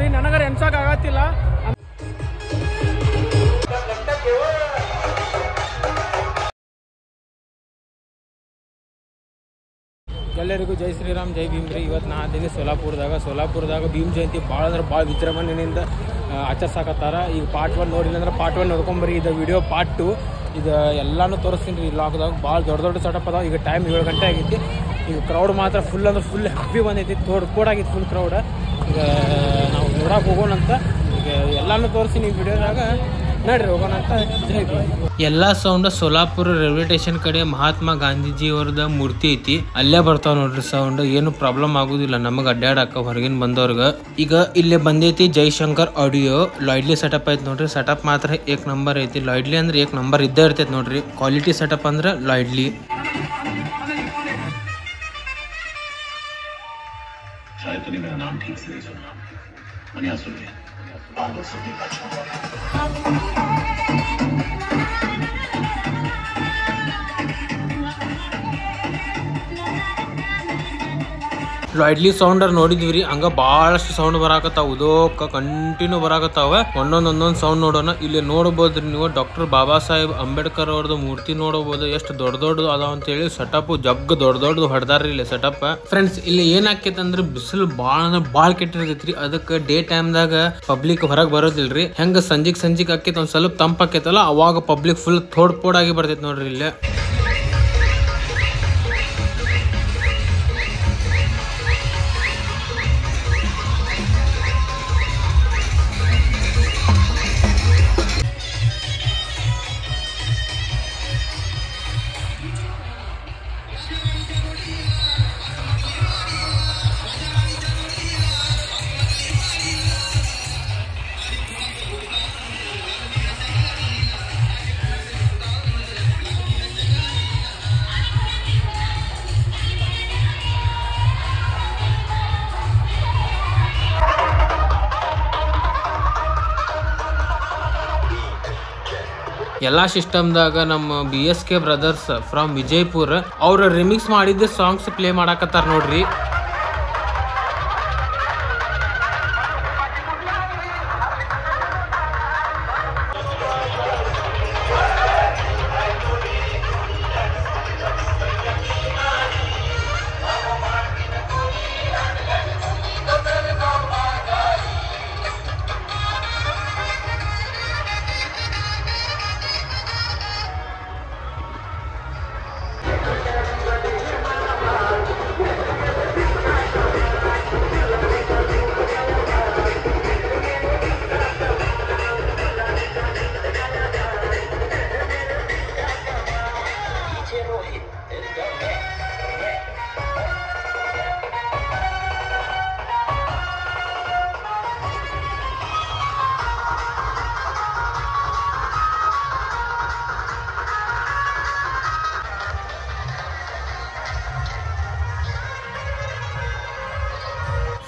ರೀ, ನನಗರ ಎನ್ಸಕ್ ಆಗತ್ತಿಲ್ಲ. ಎಲ್ಲರಿಗೂ ಜೈ ಶ್ರೀರಾಮ್, ಜೈ ಭೀಮ್ ರೀ. ಇವತ್ತು ನಾ ಅದೀನಿ ಸೋಲಾಪುರದಾಗ ಭೀಮ್ ಜಯಂತಿ ಭಾಳ ಅಂದ್ರೆ ಭಾಳ ವಿಜೃಂಭಣೆಯಿಂದ ಆಚರಿಸಾಕತ್ತಾರ. ಈಗ ಪಾರ್ಟ್ 1 ನೋಡಿಲ್ಲ ಅಂದ್ರೆ ಪಾರ್ಟ್ 1 ನೋಡ್ಕೊಂಬರಿ. ಇದು ವಿಡಿಯೋ ಪಾರ್ಟ್ 2 ಇದು ಎಲ್ಲಾನು ತೋರಿಸ್ತೀನಿ ರೀ. ಲಾಕ್ದಾಗ ಭಾಳ ದೊಡ್ಡ ಸೆಟಪ್ ಅದಾವ. ಈಗ ಟೈಮ್ 7 ಗಂಟೆ ಆಗೈತಿ. ಈಗ ಕ್ರೌಡ್ ಮಾತ್ರ ಫುಲ್ ಅಂದ್ರೆ ಫುಲ್ ಹೆವಿ ಬಂದೈತಿ. ಕೋಡಾಗಿತ್ತು ಫುಲ್ ಕ್ರೌಡ್. ಈಗ ನಾವು ನೋಡಕ್ಕೆ ಹೋಗೋಣಂತ. ಈಗ ಎಲ್ಲಾನು ತೋರಿಸ್ತೀನಿ ಈ ವಿಡಿಯೋದಾಗ, ನಡ್ರಿ ಹೋಗೋಣ ಅಂತ. ಜೈ ಭೀಮ್. ಎಲ್ಲ ಸೌಂಡ್ ಸೋಲಾಪುರ ರೈಲ್ವೆ ಸ್ಟೇಷನ್ ಕಡೆ ಮಹಾತ್ಮ ಗಾಂಧೀಜಿ ಅವ್ರದ ಮೂರ್ತಿ ಐತಿ, ಅಲ್ಲೇ ಬರ್ತಾವ ನೋಡ್ರಿ ಸೌಂಡ್. ಏನು ಪ್ರಾಬ್ಲಮ್ ಆಗುದಿಲ್ಲ ನಮಗ್ ಅಡ್ಡಾಡಕ ಹೊರಗಿನ ಬಂದವ್ರಗ. ಈಗ ಇಲ್ಲೇ ಬಂದೈತಿ ಜೈಶಂಕರ್ ಆಡಿಯೋ ಲಾಯ್ಡ್ಲಿ ಸೆಟಪ್ ಐತಿ ನೋಡ್ರಿ. ಸೆಟಪ್ ಮಾತ್ರ ಏಕ್ ನಂಬರ್ ಐತಿ. ಲಾಯ್ಡ್ಲಿ ಅಂದ್ರೆ ಏಕ್ ನಂಬರ್ ಇದ್ದೇ ಇರ್ತೈತಿ ನೋಡ್ರಿ. ಕ್ವಾಲಿಟಿ ಸೆಟಪ್ ಅಂದ್ರೆ ಲಾಯ್ಡ್ಲಿ. ಲಾಯ್ಡ್ಲಿ ಸೌಂಡ್ ನೋಡಿದ್ವಿ, ಹಂಗ ಬಹಳಷ್ಟು ಸೌಂಡ್ ಬರಾಕತ್ತಾವ. ಉದೋಕ ಕಂಟಿನ್ಯೂ ಬರಾಕತ್ತಾವ. ಒಂದೊಂದ್ ಸೌಂಡ್ ನೋಡೋಣ. ಇಲ್ಲಿ ನೋಡಬಹುದ್ರಿ ನೀವು ಡಾಕ್ಟರ್ ಬಾಬಾ ಸಾಹೇಬ್ ಅಂಬೇಡ್ಕರ್ ಅವ್ರದ್ದು ಮೂರ್ತಿ ನೋಡಬಹುದು. ಎಷ್ಟು ದೊಡ್ಡ ಅದಾವ ಅಂತ ಹೇಳಿ. ಸೆಟಪ್ ಜಗ್ ದೊಡ್ಡ ಹೊಡೆದಾರ್ರಿ ಇಲ್ಲಿ ಸೆಟಪ್. ಫ್ರೆಂಡ್ಸ್, ಇಲ್ಲಿ ಏನ್ ಆಕೈತಿ ಅಂದ್ರೆ ಬಿಸಿಲು ಬಾಳ ಕೆಟ್ಟಿರ್ತೈತ್ರಿ. ಅದಕ್ಕೆ ಡೇ ಟೈಮ್ದಾಗ ಪಬ್ಲಿಕ್ ಹೊರಗೆ ಬರೋದಿಲ್ರಿ. ಹೆಂಗ ಸಂಜಿಕ್ ಆಕೈತಿ, ಒಂದ್ ಸ್ವಲ್ಪ ತಂಪಾಕೈತಲ್ಲ, ಅವಾಗ ಪಬ್ಲಿಕ್ ಫುಲ್ ತೋಡ್ಪೋಡಾಗಿ ಬರ್ತೈತಿ ನೋಡ್ರಿ ಇಲ್ಲಿ. ಎಲ್ಲಾ ಸಿಸ್ಟಮ್ದಾಗ ನಮ್ಮ BSK ಬ್ರದರ್ಸ್ ಫ್ರಮ್ ವಿಜಯಪುರ ಅವ್ರ ರಿಮಿಕ್ಸ್ ಮಾಡಿದ್ದ ಸಾಂಗ್ಸ್ ಪ್ಲೇ ಮಾಡಾಕತ್ತಾರ ನೋಡ್ರಿ.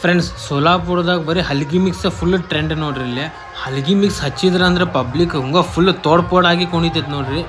ಫ್ರೆಂಡ್ಸ್, ಸೋಲಾಪುರದಾಗ ಬರೀ ಹಲ್ಗಿ ಮಿಕ್ಸ್ ಫುಲ್ ಟ್ರೆಂಡ್ ನೋಡ್ರಿ. ಇಲ್ಲಿ ಹಲ್ಗಿ ಮಿಕ್ಸ್ ಹಚ್ಚಿದ್ರ ಅಂದ್ರೆ ಪಬ್ಲಿಕ್ ಹಂಗ ಫುಲ್ ತೋಡ್ಪೋಡಾಗಿ ಕುಣಿತೈತಿ ನೋಡ್ರಿ.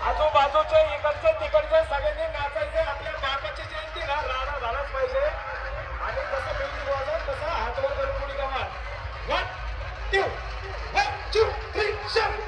आजूबाजूचे इकडचे तिकडचे सगळ्यांनी नाचायचे. आपल्या बापाची जयंती ना राडा झालाच पाहिजे. आणि जसं म्युझिक वाजत तसं हातवर करून उडी गावा. 1 2 1 2 3 4.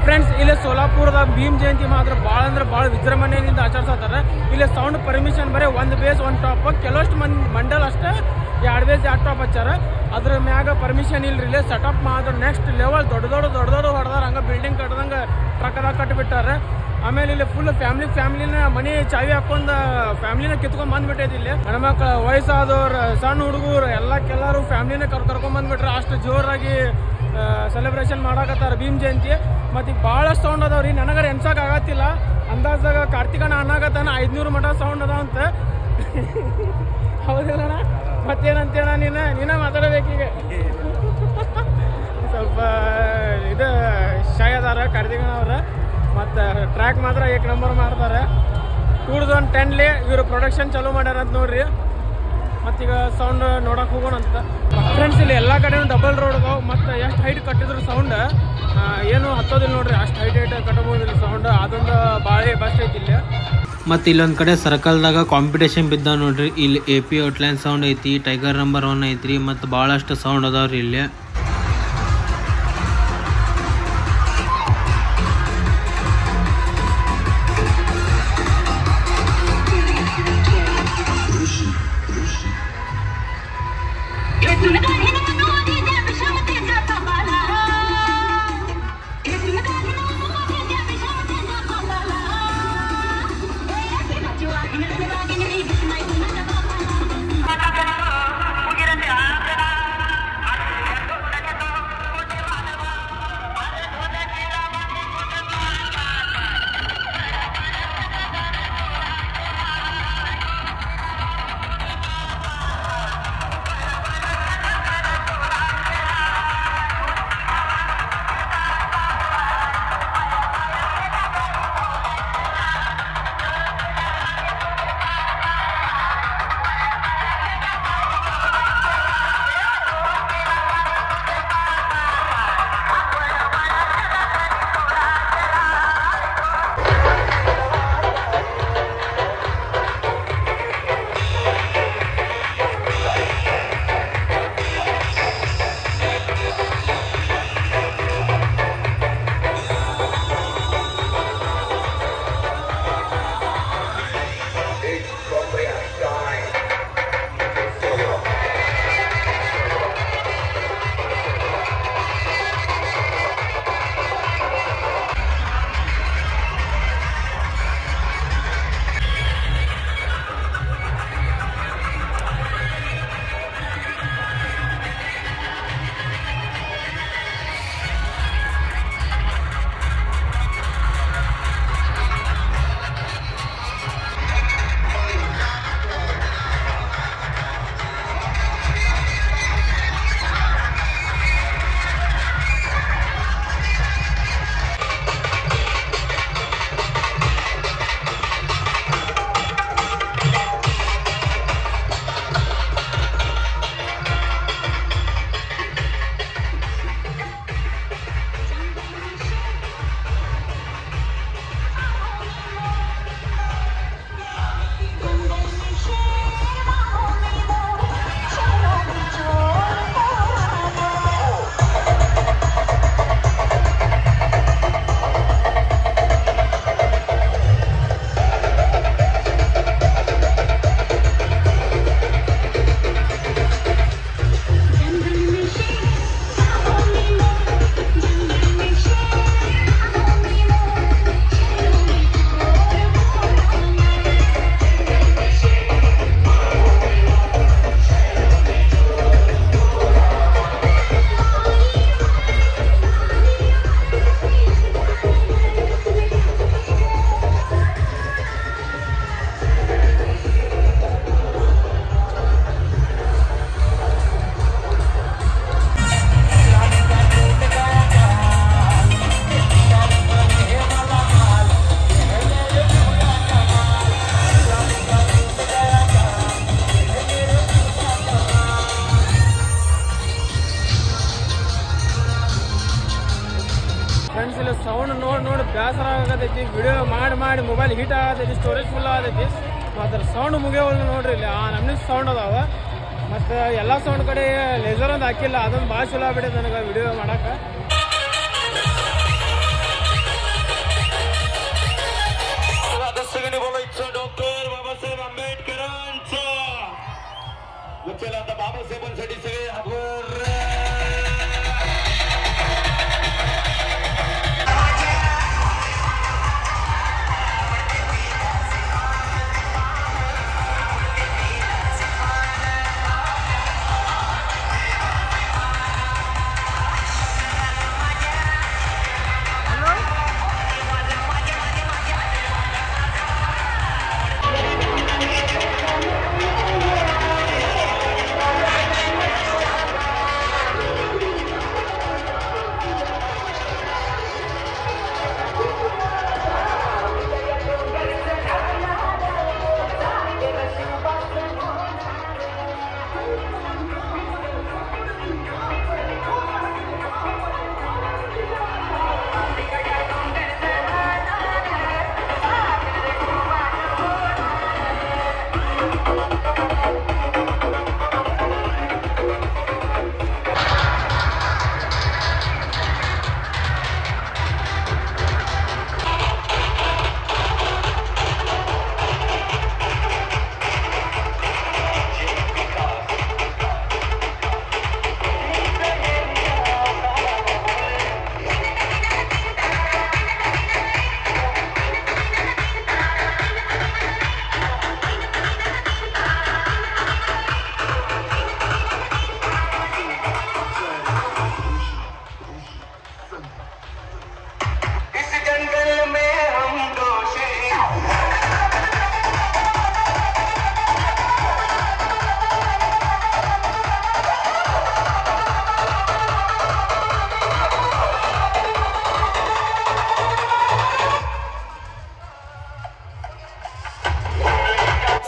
ಫ್ರೆಂಡ್ಸ್, ಇಲ್ಲಿ ಸೋಲಾಪುರದ ಭೀಮ್ ಜಯಂತಿ ಮಾತ್ರ ಭಾಳ ಅಂದ್ರೆ ಭಾಳ ವಿಜೃಂಭಣೆಯಿಂದ ಆಚರಿಸ್ತಾರೆ. ಇಲ್ಲಿ ಸೌಂಡ್ ಪರ್ಮಿಷನ್ ಬರೀ 1 ಬೇಸ್ 1 ಟಾಪ್. ಕೆಲವಷ್ಟು ಮಂಡಲ್ ಅಷ್ಟೇ 2 ಬೇಸ್ 2 ಟಾಪ್ ಹಚ್ಚಾರ. ಅದ್ರ ಮ್ಯಾಗ ಪರ್ಮಿಷನ್ ಇಲ್ರಿ. ಇಲ್ಲಿ ಸೆಟಪ್ ಮಾತ್ರ ನೆಕ್ಸ್ಟ್ ಲೆವೆಲ್ ದೊಡ್ಡ ಹೊಡೆದಾರ. ಹಂಗೆ ಬಿಲ್ಡಿಂಗ್ ಕಟ್ಟದಂಗೆ ಟ್ರಕ್ದಾಗ ಕಟ್ಟಿಬಿಟ್ಟಾರೆ. ಆಮೇಲೆ ಇಲ್ಲಿ ಫುಲ್ ಫ್ಯಾಮಿಲಿನ ಮನೆ ಚಾವಿ ಹಾಕೊಂಡ್ ಫ್ಯಾಮಿಲಿನ ಕಿತ್ಕೊಂಡ್ ಬಂದ್ಬಿಟ್ಟೈತಿ. ಇಲ್ಲಿ ಹೆಣ್ಮಕ್ಳು, ವಯಸ್ಸಾದವ್ರು, ಸಣ್ಣ ಹುಡುಗರು ಎಲ್ಲರೂ ಫ್ಯಾಮಿಲಿನ ಕರ್ಕೊಂಡ್ ಬಂದ್ಬಿಟ್ರೆ. ಅಷ್ಟು ಜೋರಾಗಿ ಸೆಲೆಬ್ರೇಷನ್ ಮಾಡಾಕತ್ತಾರ ಭೀಮ್ ಜಯಂತಿ. ಮತ್ತು ಈಗ ಭಾಳ ಸೌಂಡ್ ಅದಾವ್ರಿ. ನನಗರ ಎನ್ಸಕ್ ಆಗತ್ತಿಲ್ಲ. ಅಂದಾಜಾಗ ಕಾರ್ತಿಕಣ್ಣ ಅನ್ನಾಗತ್ತಾನ 500 ಮಟ ಸೌಂಡ್ ಅದಾವ ಅಂತ. ಹೌದಿಲ್ಲಣ್ಣ? ಮತ್ತೇನಂತೇಣ ನೀನ ಮಾತಾಡಬೇಕೀಗ. ಸ್ವಲ್ಪ ಇದು ಶೈ ಅದಾರ ಕಾರ್ತಿಕಣ್ಣ ಅವ್ರ. ಮತ್ತು ಟ್ರ್ಯಾಕ್ ಮಾತ್ರ 1 ನಂಬರ್ ಮಾಡ್ತಾರೆ. 2010 ಇವರು ಪ್ರೊಡಕ್ಷನ್ ಚಾಲೂ ಮಾಡ್ಯಾರ ಅಂತ ನೋಡ್ರಿ. ಮತ್ತೀಗ ಸೌಂಡ್ ನೋಡಕ್ಕೆ ಹೋಗೋಣ ಅಂತ. ಫ್ರೆಂಡ್ಸ್, ಇಲ್ಲಿ ಎಲ್ಲ ಕಡೆನೂ ಡಬಲ್ ರೋಡ್ ಅದಾವೆ. ಮತ್ತು ಎಷ್ಟು ಹೈಟ್ ಕಟ್ಟಿದ್ರು ಸೌಂಡ್ ಏನು ಹತ್ತೋದಿಲ್ಲ ನೋಡ್ರಿ. ಅಷ್ಟು ಹೈಟ್ ಕಟ್ಟಬಹುದು ಇಲ್ಲಿ ಸೌಂಡ್. ಅದೊಂದು ಭಾಳ ಬೆಸ್ಟ್ ಐತಿ ಇಲ್ಲಿ. ಮತ್ತು ಇಲ್ಲೊಂದು ಕಡೆ ಸರ್ಕಲ್ದಾಗ ಕಾಂಪಿಟೇಷನ್ ಬಿದ್ದ ನೋಡ್ರಿ. ಇಲ್ಲಿ AP ಔಟ್ಲೈನ್ ಸೌಂಡ್ ಐತಿ, ಟೈಗರ್ ನಂಬರ್ 1 ಐತ್ರಿ. ಮತ್ತು ಭಾಳಷ್ಟು ಸೌಂಡ್ ಅದಾವ್ರಿ ಇಲ್ಲಿ. ಆಗತೈತಿ. ವಿಡಿಯೋ ಮಾಡಿ ಮೊಬೈಲ್ ಹೀಟ್ ಆಗತೈತಿ, ಸ್ಟೋರೇಜ್ ಫುಲ್ ಆಗತೈತಿ. ಮತ್ತು ಸೌಂಡ್ ಮುಗಿಯವಲ್ಲ ನೋಡ್ರಿ, ಇಲ್ಲಿ ಆ ನಮ್ನಿ ಸೌಂಡ್ ಅದಾವ. ಮತ್ತು ಎಲ್ಲ ಸೌಂಡ್ ಕಡೆ ಲೇಸರ್ ಒಂದು ಹಾಕಿಲ್ಲ, ಅದೊಂದು ಭಾಳ ಚಲೋ ಆಗ್ಬಿಟ್ಟೈತೆ ನನಗೆ ವಿಡಿಯೋ ಮಾಡಕ್ಕೆ. डॉक्टर बाबासाहेब आंबेडकरांचा चला आता बाबासाहेबांसाठी सगळे हातवर.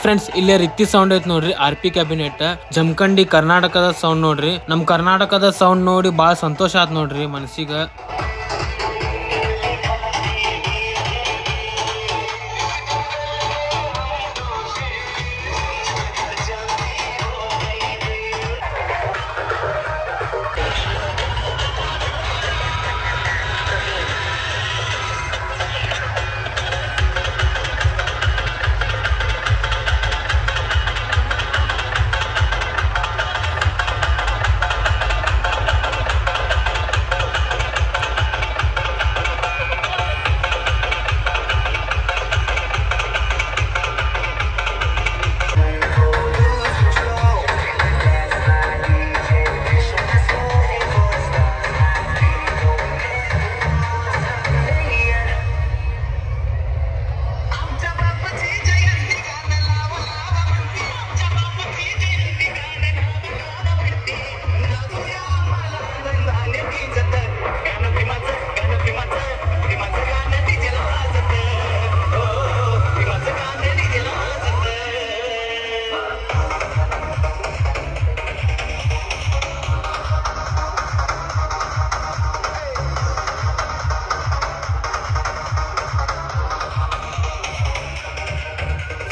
ಫ್ರೆಂಡ್ಸ್ ಇಲ್ಲೇ ರೀತಿ ಸೌಂಡ್ ಐತೆ ನೋಡ್ರಿ, RP ಕ್ಯಾಬಿನೆಟ್ ಜಮಖಂಡಿ ಕರ್ನಾಟಕದ ಸೌಂಡ್ ನೋಡ್ರಿ. ನಮ್ಮ ಕರ್ನಾಟಕದ ಸೌಂಡ್ ನೋಡಿ ಭಾಳ ಸಂತೋಷ ಆಯ್ತು ನೋಡ್ರಿ ಮನಸ್ಸಿಗೆ.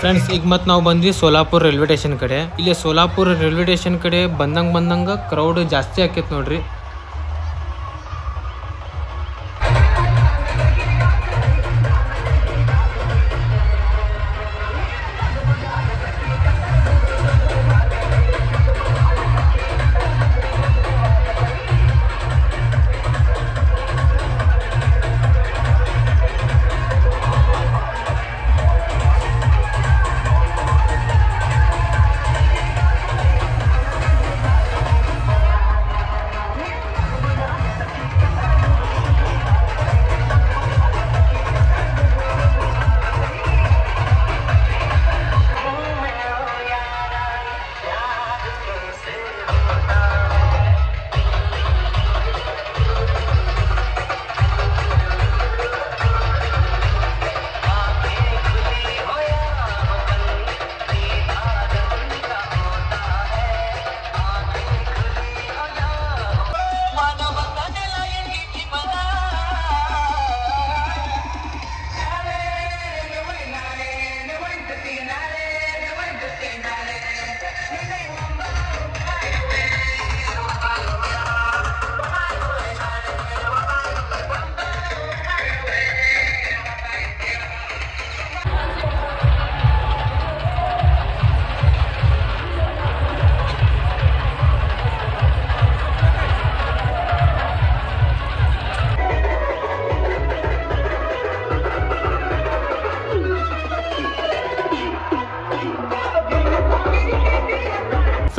ಫ್ರೆಂಡ್ಸ್ ಈಗ ಮತ್ತೆ ನಾವು ಬಂದ್ವಿ ಸೋಲಾಪುರ ರೈಲ್ವೆ ಸ್ಟೇಷನ್ ಕಡೆ. ಇಲ್ಲಿ ಸೋಲಾಪುರ ರೈಲ್ವೆ ಸ್ಟೇಷನ್ ಕಡೆ ಬಂದಂಗ ಕ್ರೌಡ್ ಜಾಸ್ತಿ ಆಕೈತೆ ನೋಡ್ರಿ.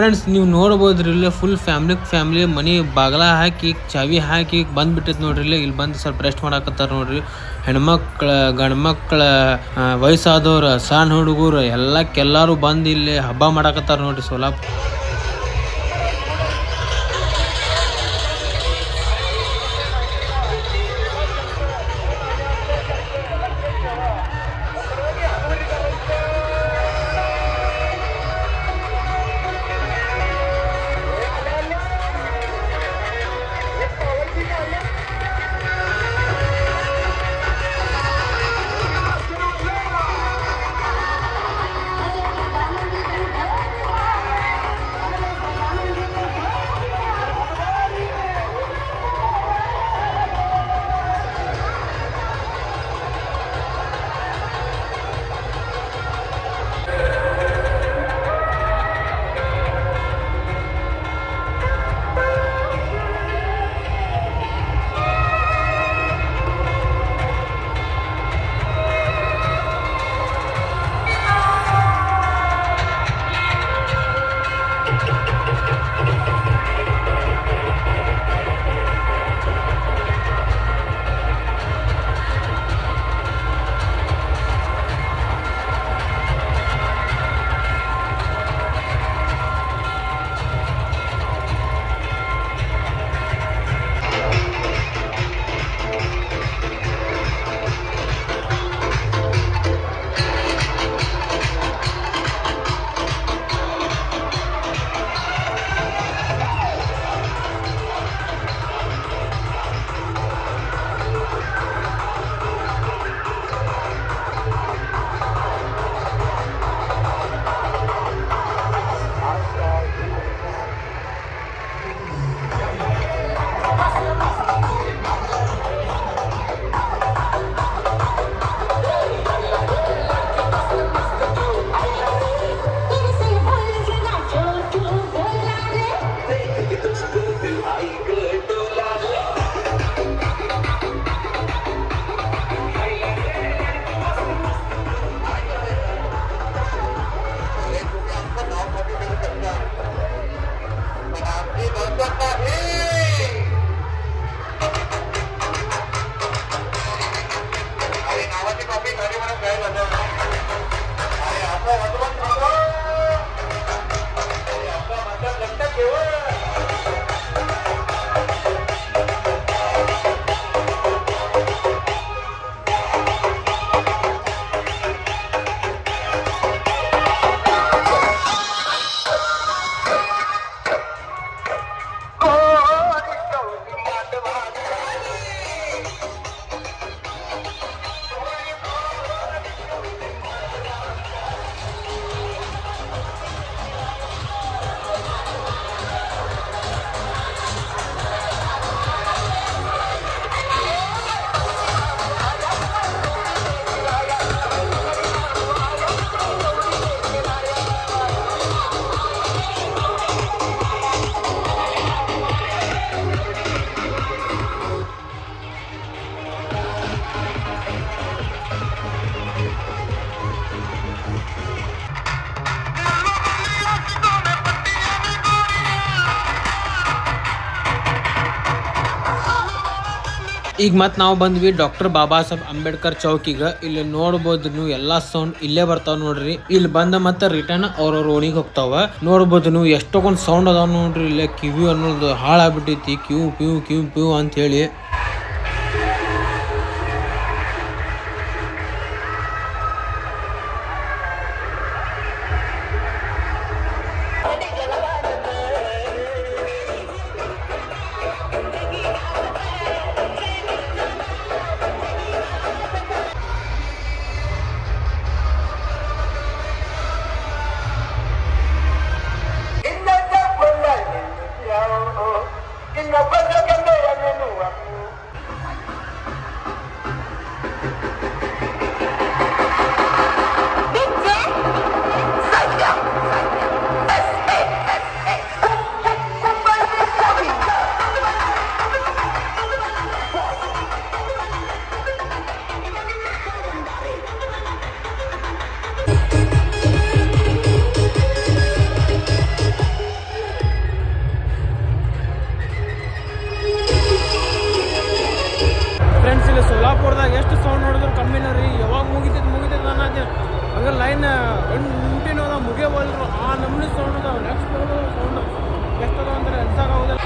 ಫ್ರೆಂಡ್ಸ್ ನೀವು ನೋಡ್ಬೋದ್ರಿ ಇಲ್ಲೇ ಫುಲ್ ಫ್ಯಾಮಿಲಿ ಮನಿ ಬಾಗಲ ಹಾಕಿ ಚಾವಿ ಹಾಕಿ ಬಂದ್ಬಿಟ್ಟೈತೆ ನೋಡ್ರಿ ಇಲ್ಲಿ ಬಂದು ಸ್ವಲ್ಪ ರೆಸ್ಟ್ ಮಾಡಾಕತ್ತಾರ ನೋಡ್ರಿ. ಹೆಣ್ಮಕ್ಳ ಗಂಡ್ಮಕ್ಳ ವಯಸ್ಸಾದವ್ರ ಸಣ್ಣ ಹುಡುಗರು ಎಲ್ಲರೂ ಬಂದು ಇಲ್ಲಿ ಹಬ್ಬ ಮಾಡಾಕತ್ತಾರ ನೋಡ್ರಿ ಸೋಲಾಪುರ. ಈಗ ಮತ್ತೆ ನಾವು ಬಂದ್ವಿ ಡಾಕ್ಟರ್ ಬಾಬಾ ಸಾಹೇಬ್ ಅಂಬೇಡ್ಕರ್ ಚೌಕಿಗೆ. ಇಲ್ಲಿ ನೋಡ್ಬೋದು ನೀವು ಎಲ್ಲಾ ಸೌಂಡ್ ಇಲ್ಲೇ ಬರ್ತಾವ ನೋಡ್ರಿ. ಇಲ್ಲಿ ಬಂದ ಮತ್ತೆ ರಿಟರ್ನ್ ಅವ್ರವ್ರ ಓಣಿಗೆ ಹೋಗ್ತಾವ. ನೋಡ್ಬೋದು ನೀವು ಎಷ್ಟೊಂದು ಸೌಂಡ್ ಅದಾವ ನೋಡ್ರಿ. ಇಲ್ಲೇ ಕಿವಿ ಅನ್ನೋದು ಹಾಳಾಗ್ಬಿಟ್ಟೈತಿ. ಕ್ಯೂ ಪ್ಯೂ ಕ್ಯೂ ಪ್ಯೂ ಅಂತ ಹೇಳಿ. Inna ಹಂಗೆ ಲೈನ್ ಕಂಟಿನ್ಯೂ ಅದ ಮುಗಿಯವಲ್ರು ಆ ನಮ್ನಿ ಸೌಂಡ್ ಅದಾವ ನೆಕ್ಸ್ಟ್ ಸೌಂಡ್ ಎಷ್ಟು ಅದಾವ ಅಂದ್ರೆ ಅನ್ಸಾಗೋದಿಲ್ಲ.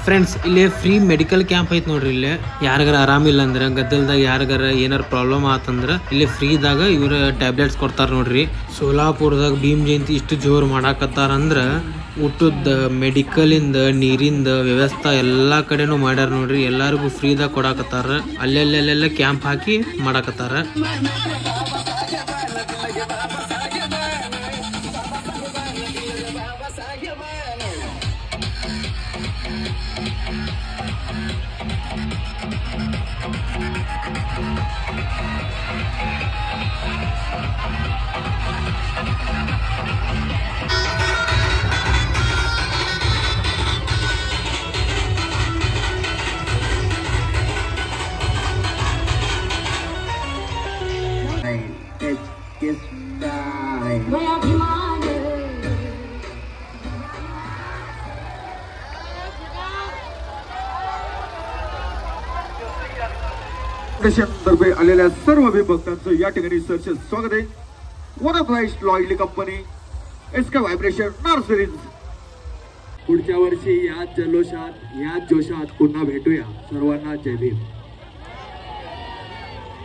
ಫ್ರೆಂಡ್ಸ್ ಇಲ್ಲಿ ಫ್ರೀ ಮೆಡಿಕಲ್ ಕ್ಯಾಂಪ್ ಐತೆ ನೋಡ್ರಿ. ಇಲ್ಲಿ ಯಾರಿಗಾರ ಆರಾಮಿಲ್ಲ ಅಂದ್ರೆ ಗದ್ದಲ್ದಾಗ ಯಾರಿಗಾರ ಏನಾರ ಪ್ರಾಬ್ಲಮ್ ಆತಂದ್ರ ಇಲ್ಲಿ ಫ್ರೀದಾಗ ಇವ್ರ ಟ್ಯಾಬ್ಲೆಟ್ಸ್ ಕೊಡ್ತಾರ ನೋಡ್ರಿ. ಸೋಲಾಪುರದಾಗ ಭೀಮ್ ಜಯಂತಿ ಇಷ್ಟು ಜೋರ್ ಮಾಡಾಕತ್ತಾರ ಅಂದ್ರ ಊಟದ ಮೆಡಿಕಲ್ ಇಂದ ನೀರಿಂದ ವ್ಯವಸ್ಥೆ ಎಲ್ಲಾ ಕಡೆನೂ ಮಾಡ್ಯಾರ ನೋಡ್ರಿ. ಎಲ್ಲಾರಿಗೂ ಫ್ರೀದಾಗ ಕೊಡಾಕತ್ತಾರ. ಅಲ್ಲೆಲ್ಲ ಕ್ಯಾಂಪ್ ಹಾಕಿ ಮಾಡಾಕತ್ತಾರ. तर्फे आलेल्या सर्व भक्तांचं या ठिकाणी सरचे स्वागत आहे. One of largest loyalty company SK Vibration Nurseries. पुढच्या वर्षी याच जल्लोषात याच जोशात पुन्हा भेटूया. सर्वांना जय भीम.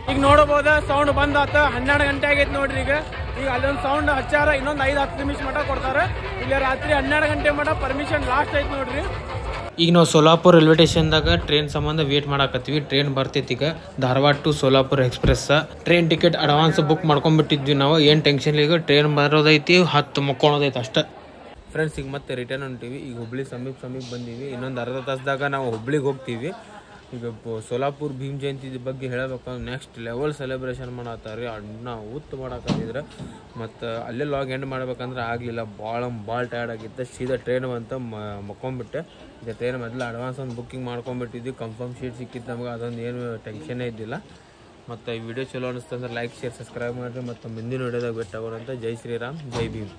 ಈಗ ನೋಡಬಹುದು ಸೌಂಡ್ ಬಂದ್ ಆತ 12 ಗಂಟೆ ಆಗೈತೆ ನೋಡ್ರಿ. ಈಗ ಅಲ್ಲೊಂದು ಸೌಂಡ್ ಹಚ್ಚಾರ, ಇನ್ನೊಂದು 5-10 ನಿಮಿಷ ಮಟ ಕೊಡ್ತಾರ. ಇಲ್ಲಿ ರಾತ್ರಿ 12 ಗಂಟೆ ಮಟ ಪರ್ಮಿಷನ್ ಲಾಸ್ಟ್ ಐತಿ ನೋಡ್ರಿ. ಈಗ ನಾವು ಸೋಲಾಪುರ ರೈಲ್ವೆ ಸ್ಟೇಷನ್ದಾಗ ಟ್ರೈನ್ ಸಂಬಂಧ ವೇಟ್ ಮಾಡಾಕತ್ತೀವಿ. ಟ್ರೈನ್ ಬರ್ತೈತಿ ಈಗ Dharwad to Solapur express. Train ticket advance book ಮಾಡ್ಕೊಂಡ್ಬಿಟ್ಟಿದ್ವಿ ನಾವು. ಏನು ಟೆನ್ಷನ್ ಈಗ ಟ್ರೈನ್ ಬರೋದೈತಿ, 10 ಮಕ್ಕೊಳೋದೈತಿ ಅಷ್ಟೇ. ಫ್ರೆಂಡ್ಸ್ ಈಗ ಮತ್ತೆ ರಿಟರ್ನ್ ಹೊಂಟೀವಿ. ಈಗ ಹುಬ್ಳಿ ಸಮೀಪ ಬಂದೀವಿ. ಇನ್ನೊಂದು ಅರ್ಧ ತಾಸದಾಗ ನಾವು ಹುಬ್ಳಿಗೆ ಹೋಗ್ತೀವಿ. ಈಗ ಸೋಲಾಪುರ ಭೀಮ್ ಜಯಂತಿ ಬಗ್ಗೆ ಹೇಳಬೇಕಂದ್ರೆ ನೆಕ್ಸ್ಟ್ ಲೆವೆಲ್ ಸೆಲೆಬ್ರೇಷನ್ ಮಾಡತ್ತಾರೆ. ಅಣ್ಣ ಉತ್ತು ಮಾಡಾಕತ್ತಿದ್ರೆ ಮತ್ತು ಅಲ್ಲೇ ಲಾಗ್ ಎಂಡ್ ಮಾಡ್ಬೇಕಂದ್ರೆ ಆಗಲಿಲ್ಲ. ಭಾಳ ಟಯರ್ಡ್ ಆಗಿತ್ತು. ಸೀದಾ ಟ್ರೈನ್ ಅಂತ ಮಕ್ಕೊಂಬಿಟ್ಟೆ. ಈಗ ಟ್ರೈನ್ ಮೊದಲು ಅಡ್ವಾನ್ಸ್ ಒಂದು ಬುಕ್ಕಿಂಗ್ ಮಾಡ್ಕೊಂಬಿಟ್ಟಿದ್ವಿ. ಕನ್ಫರ್ಮ್ ಸೀಟ್ ಸಿಕ್ಕಿತ್ತು ನಮ್ಗೆ. ಅದೊಂದು ಏನು ಟೆನ್ಷನ್ನೇ ಇದ್ದಿಲ್ಲ. ಮತ್ತು ಈ ವಿಡಿಯೋ ಚಲೋ ಅನಿಸ್ತಂದ್ರೆ ಲೈಕ್ ಶೇರ್ ಸಬ್ಸ್ಕ್ರೈಬ್ ಮಾಡಿರಿ. ಮತ್ತು ಮುಂದಿನ ವಿಡಿಯೋದಾಗ ಭೇಟಿ ಆಗೋಣ ಅಂತ. ಜೈ ಶ್ರೀರಾಮ್, ಜೈ ಭೀಮ್.